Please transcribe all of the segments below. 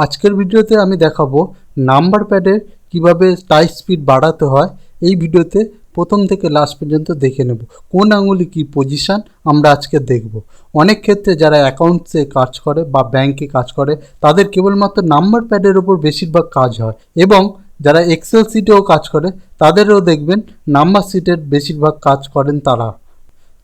আজকের ভিডিওতে আমি দেখাবো নাম্বার প্যাডের কিভাবে টাইপ স্পিড বাড়াতে হয়। এই ভিডিওতে প্রথম থেকে লাস্ট পর্যন্ত দেখে নেব কোন আঙুলে কি পজিশন আমরা আজকে দেখব। অনেক ক্ষেত্রে যারা অ্যাকাউন্টসে কাজ করে বা ব্যাংকে কাজ করে তাদের কেবলমাত্র নাম্বার প্যাডের ওপর বেশিরভাগ কাজ হয়, এবং যারা এক্সেল শিটেও কাজ করে তাদেরও দেখবেন নাম্বার শিটের বেশিরভাগ কাজ করেন তারা।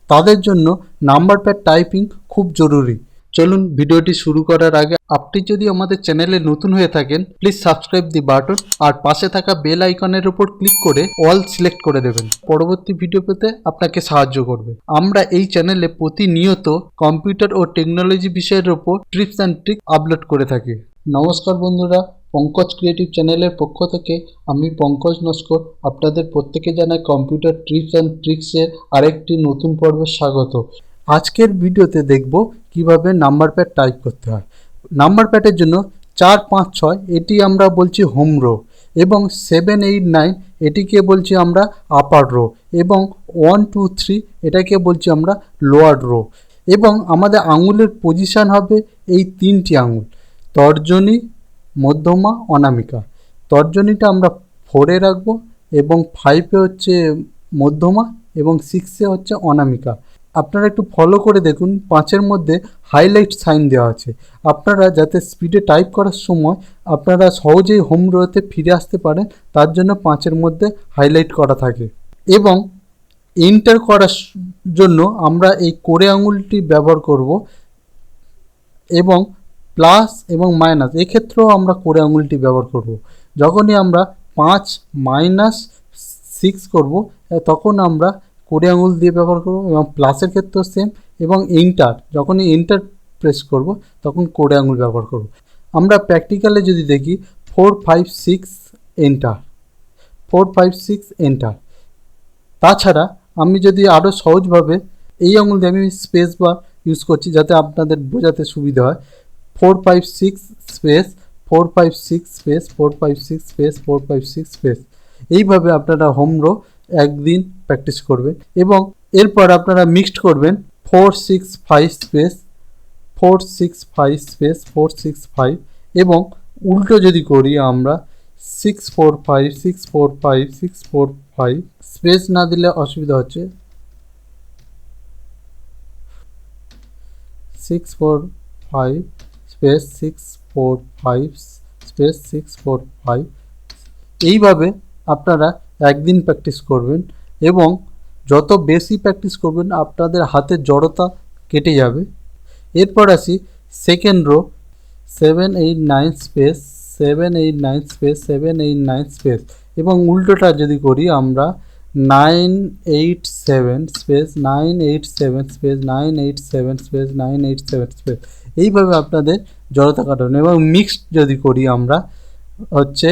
তাদের জন্য নাম্বার প্যাড টাইপিং খুব জরুরি। চলুন ভিডিওটি শুরু করার আগে আপনি যদি আমাদের চ্যানেলে নতুন হয়ে থাকেন প্লিজ সাবস্ক্রাইব দি বাটন আর পাশে থাকা বেল আইকনের উপর ক্লিক করে অল সিলেক্ট করে দেবেন। পরবর্তী ভিডিও পেতে আপনাকে সাহায্য করবে। আমরা এই চ্যানেলে প্রতিনিয়ত কম্পিউটার ও টেকনোলজি বিষয়ের উপর টিপস অ্যান্ড ট্রিক আপলোড করে থাকি। নমস্কার বন্ধুরা, পঙ্কজ ক্রিয়েটিভ চ্যানেলের পক্ষ থেকে আমি পঙ্কজ নস্কর আপনাদের প্রত্যেকে জানাই কম্পিউটার টিপস অ্যান্ড ট্রিক্সের আরেকটি নতুন পর্বে স্বাগত। আজকের ভিডিওতে দেখব কিভাবে নাম্বার প্যাড টাইপ করতে হয়। নাম্বার প্যাডের জন্য 4, 5, 6 এটি আমরা বলছি হোম রো, এবং 7, 8, 9 এটিকে বলছি আমরা আপার রো, এবং 1, 2, 3 এটাকে বলছি আমরা লোয়ার রো। এবং আমাদের আঙুলের পজিশান হবে এই 3টি আঙুল, তর্জনী, মধ্যমা, অনামিকা। তর্জনীটা আমরা 4-এ রাখবো, এবং 5-এ হচ্ছে মধ্যমা, এবং 6-এ হচ্ছে অনামিকা। আপনারা একটু ফলো করে দেখুন, 5-এর মধ্যে হাইলাইট সাইন দেওয়া আছে। আপনারা যাতে স্পিডে টাইপ করার সময় আপনারা সহজেই হোম রোতে ফিরে আসতে পারেন, তার জন্য 5-এর মধ্যে হাইলাইট করা থাকে। এবং এন্টার করার জন্য আমরা এই কোড়ে আঙুলটি ব্যবহার করব, এবং প্লাস এবং মাইনাস এক্ষেত্রেও আমরা কোড়ে আঙুলটি ব্যবহার করব। যখনই আমরা 5 - 6 করব তখন আমরা কোড়ে আঙুল দিয়ে ব্যবহার করব, এবং প্লাসের ক্ষেত্রেও সেম। এবং এন্টার, যখনই এন্টার প্রেস করব তখন কোড়ে আঙুল ব্যবহার করব। আমরা প্র্যাকটিক্যালে যদি দেখি 4, 5, 6 এন্টার, 4, 5, 6 এন্টার। তাছাড়া আমি যদি আরও সহজভাবে এই আঙুল দিয়ে আমি স্পেস বার ইউজ করছি যাতে আপনাদের বোঝাতে সুবিধা হয়। 4, 5, 6 স্পেস, 4, 5, 6 স্পেস, 4, 5, 6 স্পেস, 4, 5, 6 স্পেস। এইভাবে আপনারা হোম রো একদিন প্র্যাকটিস করবেন, এবং এরপর আপনারা মিক্সড করবেন 4, 6, 5 স্পেস, 4, 6, 5 স্পেস, 4, 6, 5। এবং উল্টো যদি করি আমরা 6, 4, 5, 6, 4, 5, 6, 4, 5 স্পেস না দিলে অসুবিধা হচ্ছে। 6, 4, 5 স্পেস, 6, 4, 5 স্পেস, 6, 4, 5। এইভাবে আপনারা একদিন প্র্যাকটিস করবেন, এবং যত বেশি প্র্যাকটিস করবেন আপনাদের হাতের জড়তা কেটে যাবে। এরপর আসি second rho, 7, 8, 9 space, 7, 8, 9 space, 7, 8, 9 space. এবং উল্টোটা যদি করি আমরা 9, 8, 7 স্পেস, 9, 8, 7 স্পেস, 9, 8, 7 স্পেস, 9, 8, 7 স্পেস। এইভাবে আপনাদের জড়তা কাটানো। এবং মিক্সড যদি করি আমরা হচ্ছে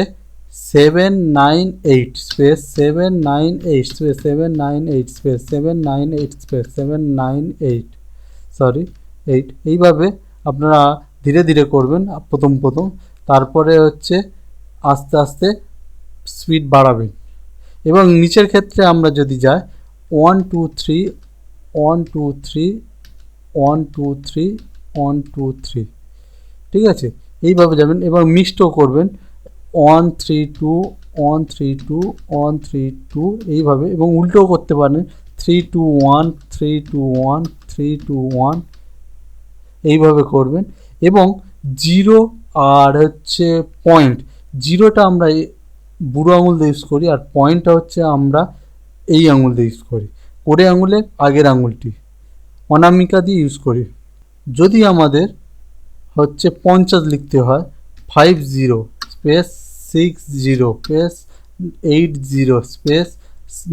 7, 9, 8 স্পেস, 7, 9, 8 স্পেস, 7, 9, 8 স্পেস, 7, 9, 8 স্পেস, 7, 9, 8 8। এইভাবে আপনারা ধীরে ধীরে করবেন প্রথম, তারপরে হচ্ছে আস্তে আস্তে স্পিড বাড়াবেন। এবং নিচের ক্ষেত্রে আমরা যদি যাই 1, 2, 3, 1, 2, 3, 1, 2, 3, 1, 2, 3, ঠিক আছে? এইভাবে যাবেন, এবং মিক্সডও করবেন 1, 3, 2, 1, 3, 2, 1, 3, 2 এইভাবে। এবং উল্টোও করতে পারেন 3, 2, 1, 3, 2, 1, 3, 2, 1 এইভাবে করবেন। এবং 0 আর হচ্ছে পয়েন্ট, 0টা আমরা বুড়ো আঙুল দিয়ে ইউজ করি, আর পয়েন্টটা হচ্ছে আমরা এই আঙুল দিয়ে ইউজ করি, কোড়ে আঙুলের আগের আঙুলটি অনামিকা দিয়ে ইউজ করি। যদি আমাদের হচ্ছে 50 লিখতে হয় 50 স্পেস, 60 স্পেস, 80 স্পেস,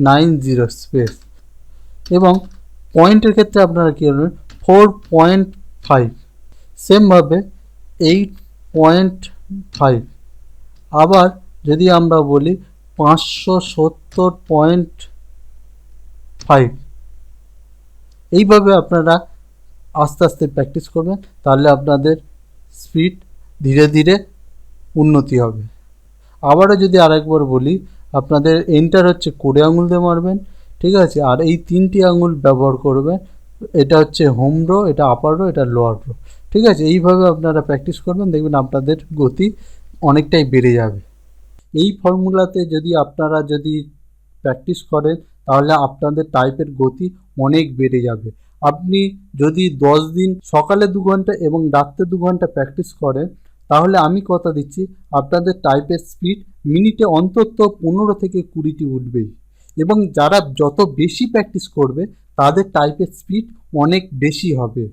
90 স্পেস। এবং পয়েন্টের ক্ষেত্রে আপনারা কী করবেন 4.5 সেমভাবে 8.5। আবার যদি আমরা বলি 570.5। এইভাবে আপনারা আস্তে আস্তে প্র্যাকটিস করবেন, তাহলে আপনাদের স্পিড ধীরে ধীরে উন্নতি হবে। আবারও যদি আরেকবার বলি, আপনাদের এন্টার হচ্ছে কোড়ে আঙুল দিয়ে মারবেন, ঠিক আছে? আর এই 3টি আঙুল ব্যবহার করবেন। এটা হচ্ছে হোম রো, এটা আপার রো, এটা লোয়ার রো। ঠিক আছে, এইভাবে আপনারা প্র্যাকটিস করবেন, দেখবেন আপনাদের গতি অনেকটাই বেড়ে যাবে। এই ফর্মুলাতে আপনারা যদি প্র্যাকটিস করেন তাহলে আপনাদের টাইপের গতি অনেক বেড়ে যাবে। আপনি যদি 10 দিন সকালে 2 ঘন্টা এবং রাত্রে 2 ঘন্টা প্র্যাকটিস করেন তাহলে আমি কথা দিচ্ছি আপনাদের টাইপের স্পিড মিনিটে অন্তত 15 থেকে 20টি উঠবেই। এবং যারা যত বেশি প্র্যাকটিস করবে তাদের টাইপের স্পিড অনেক বেশি হবে।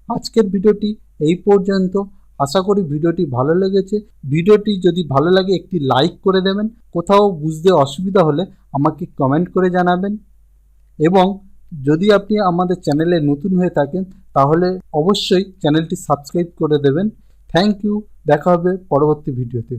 আজকের ভিডিওটি এই পর্যন্ত। আশা করি ভিডিওটি ভালো লেগেছে। ভিডিওটি যদি ভালো লাগে একটি লাইক করে দেবেন। কোথাও বুঝতে অসুবিধা হলে আমাকে কমেন্ট করে জানাবেন। এবং যদি আপনি আমাদের চ্যানেলে নতুন হয়ে থাকেন তাহলে অবশ্যই চ্যানেলটি সাবস্ক্রাইব করে দেবেন। Thank you. দেখা হবে পরবর্তী ভিডিওতে।